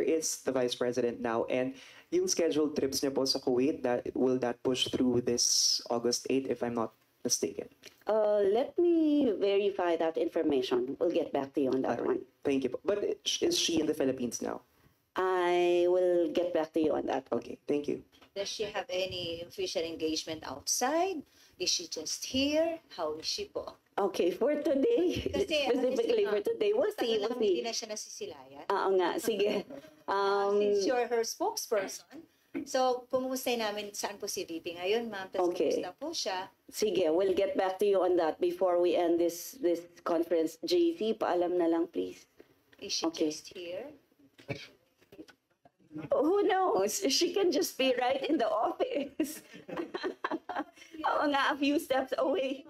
is the Vice President now? And yung scheduled trips niya po sa Kuwait, will that push through this August 8, if I'm not mistaken? Let me verify that information. We'll get back to you on that one. Thank you po. But is she in the Philippines now? I will get back to you on that. Okay, thank you. Does she have any official engagement outside? Is she just here? How is she po? Okay, for today, Kasi, specifically for today, we'll see, we'll Hindi see. na siya nasisilayan. Oo nga, sige. Since you're her spokesperson, so pumustay namin saan po si VP ngayon, ma'am. Tapos Okay. kumusta po siya. Sige, we'll get back to you on that before we end this conference. JC, paalam na lang, please. Is she Okay. just here? Who knows? She can just be right in the office. Oo nga, a few steps away.